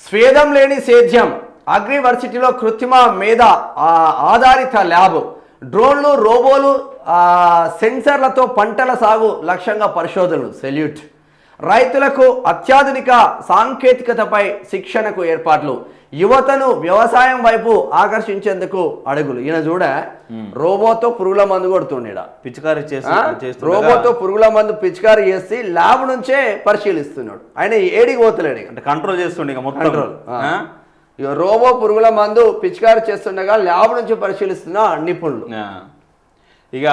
స్వేదం లేని సేద్యం అగ్రివర్సిటీలో కృత్రిమ మేధ ఆధారిత ల్యాబ్ డ్రోన్లు రోబోలు సెన్సర్లతో పంటల సాగు లక్ష్యంగా పరిశోధనలు సెల్యూట్ రైతులకు అత్యాధునిక సాంకేతికతపై శిక్షణకు ఏర్పాట్లు యువతను వ్యవసాయం వైపు ఆకర్షించేందుకు అడుగులు. ఈయన చూడ రోబోతో పురుగుల మందు కొడుతుండ పిచికారీ రోబోతో పురుగుల మందు పిచికారీ చేసి ల్యాబ్ నుంచే పరిశీలిస్తున్నాడు. ఆయన ఏడికి పోతలేడు, అంటే కంట్రోల్ చేస్తుండే కంట్రోల్. ఇక రోబో పురుగుల మందు పిచికారీ చేస్తుండగా ల్యాబ్ నుంచి పరిశీలిస్తున్న నిపుణులు. ఇక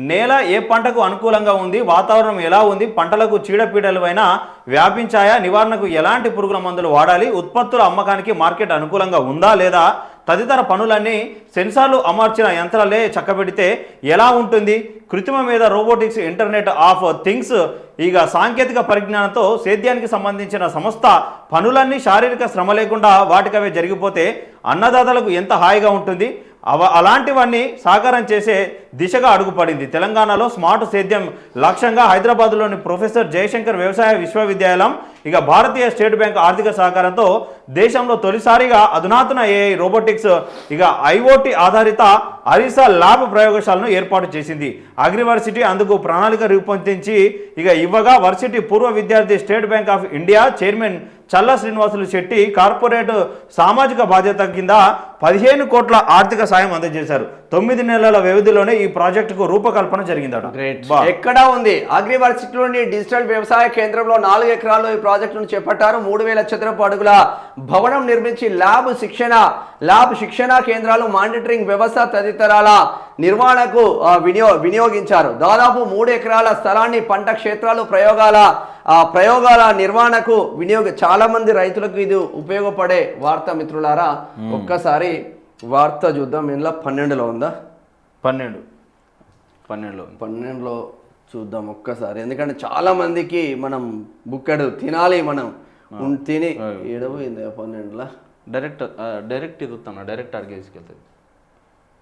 నేల ఏ పంటకు అనుకూలంగా ఉంది, వాతావరణం ఎలా ఉంది, పంటలకు చీడపీడలు అయినా వ్యాపించాయా, నివారణకు ఎలాంటి పురుగుల మందులు వాడాలి, ఉత్పత్తుల అమ్మకానికి మార్కెట్ అనుకూలంగా ఉందా లేదా తదితర పనులన్నీ సెన్సార్లు అమర్చిన యంత్రాలే చక్కబెడితే ఎలా ఉంటుంది, కృత్రిమ మీద రోబోటిక్స్, ఇంటర్నెట్ ఆఫ్ థింగ్స్, ఇక సాంకేతిక పరిజ్ఞానంతో సేద్యానికి సంబంధించిన సంస్థ పనులన్నీ శారీరక శ్రమ లేకుండా వాటికవే జరిగిపోతే అన్నదాతలకు ఎంత హాయిగా ఉంటుంది. అలాంటివన్నీ సాకారం చేసే దిశగా అడుగుపడింది. తెలంగాణలో స్మార్ట్ సేద్యం లక్ష్యంగా హైదరాబాద్లోని ప్రొఫెసర్ జయశంకర్ వ్యవసాయ విశ్వవిద్యాలయం ఇక భారతీయ స్టేట్ బ్యాంక్ ఆర్థిక సహకారంతో దేశంలో తొలిసారిగా అధునాతన ఏఐ రోబోటిక్స్ ఇక ఐఓటీ ఆధారిత అరిసా ల్యాబ్ ప్రయోగశాలను ఏర్పాటు చేసింది. అగ్రివర్సిటీ అందుకు ప్రణాళిక రూపొందించి ఇక ఇవ్వగా వర్సిటీ పూర్వ విద్యార్థి state bank of India chairman Challa Srinivasulu Shetty corporate సామాజిక బాధ్యత కింద 15 కోట్ల ఆర్థిక సాయం అందజేశారు. 9 నెలల వ్యవధిలోనే ఈ ప్రాజెక్టుకు రూపకల్పన జరిగిందట. ఎక్కడ ఉంది అగ్రివర్సిటీలోని డిజిటల్ వ్యవసాయ కేంద్రంలో 4 ఎకరాల్లో ఈ ప్రాజెక్టును చేపట్టారు. 3000 చదరపు అడుగుల భవనం నిర్మించి ల్యాబ్ శిక్షణ కేంద్రాలు, మానిటరింగ్ వ్యవస్థ తదితరాల నిర్వహణకు వినియోగించారు. దాదాపు 3 ఎకరాల స్థలాన్ని పంట క్షేత్రాలు, ప్రయోగాల నిర్వహణకు చాలా మంది రైతులకు ఇది ఉపయోగపడే వార్త. మిత్రులారా, ఒక్కసారి వార్త చూద్దాం. ఇందులో 12లో ఉందా? 12లో చూద్దాం ఒక్కసారి. ఎందుకంటే చాలా మందికి మనం బుక్కడు తినాలి, మనం తిని ఏడపోయింది 12లో డైరెక్ట్ ఇది వస్తాను, డైరెక్ట్ అడిగి తీసుకెళ్తుంది.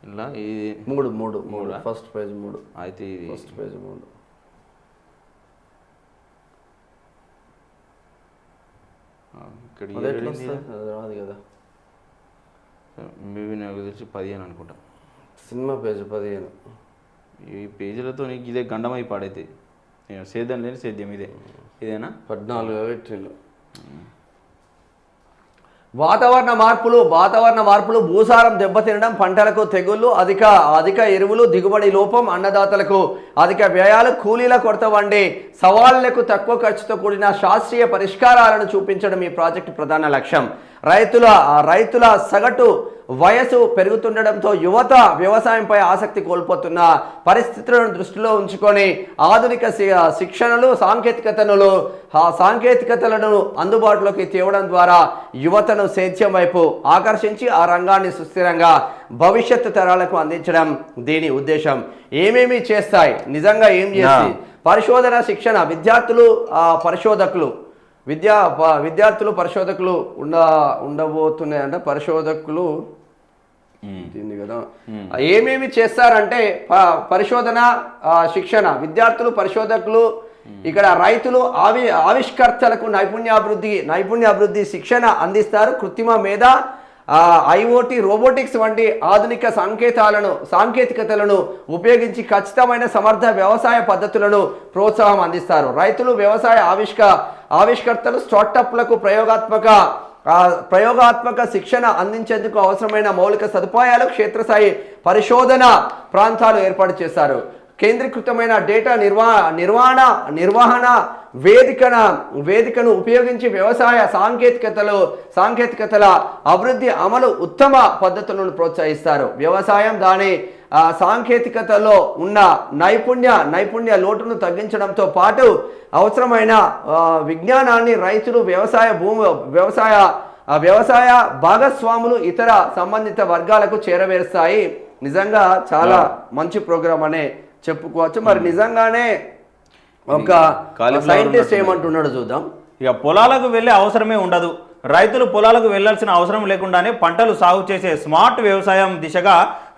ఇలా ఇది 3 ఫస్ట్ పేజ్ 3 అయితే ఇది ఫస్ట్ పేజ్ 3 ఇక్కడ రాదు కదా. మేబీ నాకు తెలిసి 15 అనుకుంటా. Cinema page 15. ఈ పేజీలతో నీకు ఇదే గండమై పాడైతే సేద్యం లేని సేద్యం ఇదేనా 14 పెట్టిండు. వాతావరణ మార్పులు భూసారం దెబ్బతినడం, పంటలకు తెగుళ్లు, అధిక ఎరువులు, దిగుబడి లోపం, అన్నదాతలకు అధిక వ్యయాలు, కూలీల కొరత వంటి సవాళ్లకు తక్కువ ఖర్చుతో కూడిన శాస్త్రీయ పరిష్కారాలను చూపించడం ఈ ప్రాజెక్టు ప్రధాన లక్ష్యం. రైతుల సగటు వయసు పెరుగుతుండడంతో యువత వ్యవసాయంపై ఆసక్తి కోల్పోతున్న పరిస్థితులను దృష్టిలో ఉంచుకొని ఆధునిక శిక్షణలు, సాంకేతికతలను అందుబాటులోకి తేవడం ద్వారా యువతను సేద్యం వైపు ఆకర్షించి ఆ రంగాన్ని సుస్థిరంగా భవిష్యత్తు తరాలకు అందించడం దీని ఉద్దేశం. ఏమేమి చేస్తాయి, నిజంగా ఏం చేస్తాయి? పరిశోధన, శిక్షణ, విద్యార్థులు పరిశోధకులు ఉండబోతున్నాయంట. పరిశోధకులు దీన్ని కదా ఏమేమి చేస్తారంటే పరిశోధన, శిక్షణ, విద్యార్థులు, పరిశోధకులు, ఇక్కడ రైతులు, ఆవిష్కర్తలకు నైపుణ్యాభివృద్ధి శిక్షణ అందిస్తారు. కృత్రిమ మేధ, ఐఓటీ, రోబోటిక్స్ వంటి ఆధునిక సాంకేతికతలను ఉపయోగించి ఖచ్చితమైన సమర్థ వ్యవసాయ పద్ధతులను ప్రోత్సాహం అందిస్తారు. రైతులు, వ్యవసాయ ఆవిష్కర్తలు, స్టార్టప్లకు ప్రయోగాత్మక శిక్షణ అందించేందుకు అవసరమైన మౌలిక సదుపాయాలు, క్షేత్రస్థాయి పరిశోధన ప్రాంతాలు ఏర్పాటు చేశారు. కేంద్రీకృతమైన డేటా నిర్వహణ వేదికను ఉపయోగించి వ్యవసాయ సాంకేతికతల అభివృద్ధి, అమలు, ఉత్తమ పద్ధతులను ప్రోత్సహిస్తారు. వ్యవసాయం దాని సాంకేతికతలో ఉన్న నైపుణ్య లోటును తగ్గించడంతో పాటు అవసరమైన విజ్ఞానాన్ని రైతులు, వ్యవసాయ భాగస్వాములు, ఇతర సంబంధిత వర్గాలకు చేరవేస్తాయి. నిజంగా చాలా మంచి ప్రోగ్రామ్ అనే చెప్పుకోవచ్చు. మరి నిజంగానే ఒక సైంటిస్ట్ ఏమంటున్నాడు చూద్దాం. ఇక పొలాలకు వెళ్ళే అవసరమే ఉండదు, రైతులు పొలాలకు వెళ్లాల్సిన అవసరం లేకుండానే పంటలు సాగు చేసే స్మార్ట్ వ్యవసాయం దిశగా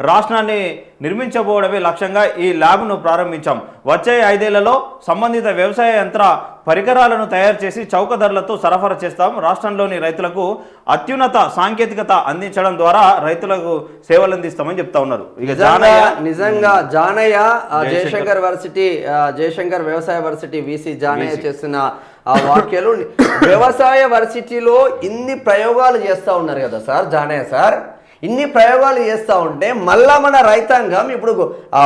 రాష్ట్రాన్ని నిర్మించబోవడమే లక్ష్యంగా ఈ ల్యాబ్ను ప్రారంభించాం. వచ్చే 5 ఏళ్లలో సంబంధిత వ్యవసాయ యంత్ర పరికరాలను తయారు చేసి చౌక ధరలతో సరఫరా చేస్తాం. రాష్ట్రంలోని రైతులకు అత్యున్నత సాంకేతికత అందించడం ద్వారా రైతులకు సేవలు అందిస్తామని చెప్తా ఉన్నారు. ఇక నిజంగా జానయ్య జయశంకర్ వర్సిటీ జయశంకర్ వ్యవసాయ వర్సిటీ వీసీ జానయ్య చేస్తున్న ఆ వాక్యాలు వ్యవసాయ వర్సిటీలో ఇన్ని ప్రయోగాలు చేస్తూ ఉన్నారు కదా సార్ జానయ్య సార్. ఇన్ని ప్రయోగాలు చేస్తూ ఉంటే మళ్ళా మన రైతాంగం ఇప్పుడు ఆ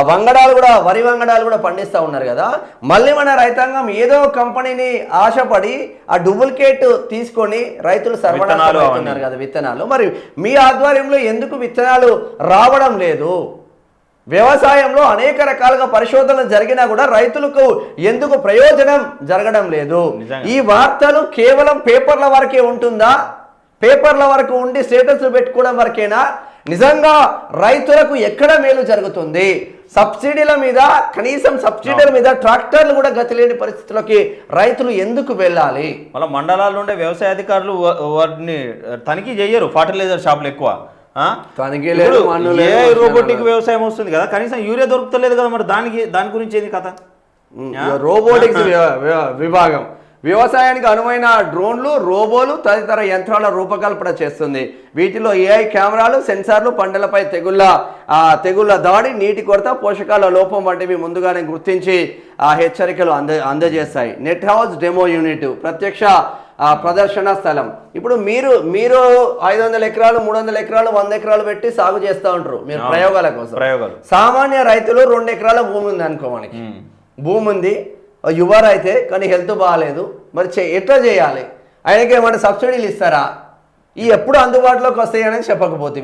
వరి వంగడాలు కూడా పండిస్తూ ఉన్నారు కదా. మళ్ళీ మన రైతాంగం ఏదో కంపెనీని ఆశపడి ఆ డూప్లికేట్ తీసుకొని రైతులు సరఫరా అవుతున్నారు కదా విత్తనాలు. మరి మీ ఆధ్వర్యంలో ఎందుకు విత్తనాలు రావడం లేదు? వ్యవసాయంలో అనేక రకాలుగా పరిశోధనలు జరిగినా కూడా రైతులకు ఎందుకు ప్రయోజనం జరగడం లేదు? ఈ వార్తలు కేవలం పేపర్ల వరకే ఉంటుందా? పేపర్ల వరకు ఉండి స్టేటస్ పెట్టుకోవడం వరకేనా? నిజంగా రైతులకు ఎక్కడ మేలు జరుగుతుంది? సబ్సిడీల మీద కనీసం సబ్సిడీల మీద ట్రాక్టర్లు కూడా గతి లేని పరిస్థితుల్లోకి రైతులు ఎందుకు వెళ్ళాలి? మళ్ళీ మండలాల్లో ఉండే వ్యవసాయ అధికారులు వాటిని తనిఖీ చేయరు. ఫర్టిలైజర్ షాపులు ఎక్కువ రోబోటిక్ వ్యవసాయం వస్తుంది కదా, కనీసం యూరియా దొరుకుతలేదు కదా. మరి దాని గురించి ఏంది కథ? రోబోటిక్స్ విభాగం వ్యవసాయానికి అనువైన డ్రోన్లు, రోబోలు తదితర యంత్రాల రూపకల్పన చేస్తుంది. వీటిలో ఏఐ కెమెరాలు, సెన్సార్లు పంటలపై తెగుళ్ల దాడి, నీటి కొరత, పోషకాల లోపం వంటివి ముందుగానే గుర్తించి ఆ హెచ్చరికలు అందజేస్తాయి. నెట్ హౌస్ డెమో యూనిట్ ప్రత్యక్ష ప్రదర్శన స్థలం. ఇప్పుడు మీరు 500 ఎకరాలు 300 ఎకరాలు 100 ఎకరాలు పెట్టి సాగు చేస్తూ ఉంటారు మీరు ప్రయోగాల కోసం. సామాన్య రైతులు 2 ఎకరాల భూమి ఉంది అనుకో, మనకి భూమి ఉంది, యువర్ అయితే కానీ హెల్త్ బాగాలేదు, మరి ఎట్లా చేయాలి? ఆయనకి ఏమైనా సబ్సిడీలు ఇస్తారా? ఈ ఎప్పుడు అందుబాటులోకి వస్తాయని చెప్పకపోతే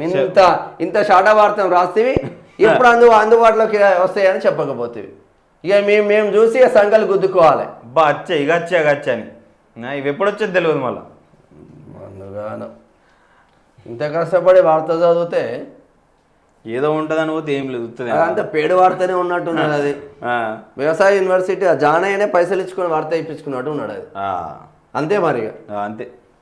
ఇంత శాటవార్తం రాస్తేవి ఎప్పుడు అందుబాటులోకి వస్తాయని చెప్పకపోతే ఇక మేము చూసి సంఘాలు గుద్దుకోవాలి. బా అచ్చా ఇక అని ఇవి ఎప్పుడు వచ్చేది తెలియదు. మళ్ళీ అందుగాను ఇంత కష్టపడి వార్త చదివితే ఏదో ఉంటుందని పోతే ఏం లేదు, అంత పేడు వార్తనే ఉన్నట్టున్నది. అది వ్యవసాయ యూనివర్సిటీ జానయ్యనే పైసలు ఇచ్చుకొని వార్త ఇప్పించుకున్నట్టు ఉన్నాడు. అది అంతే మరి అంతే.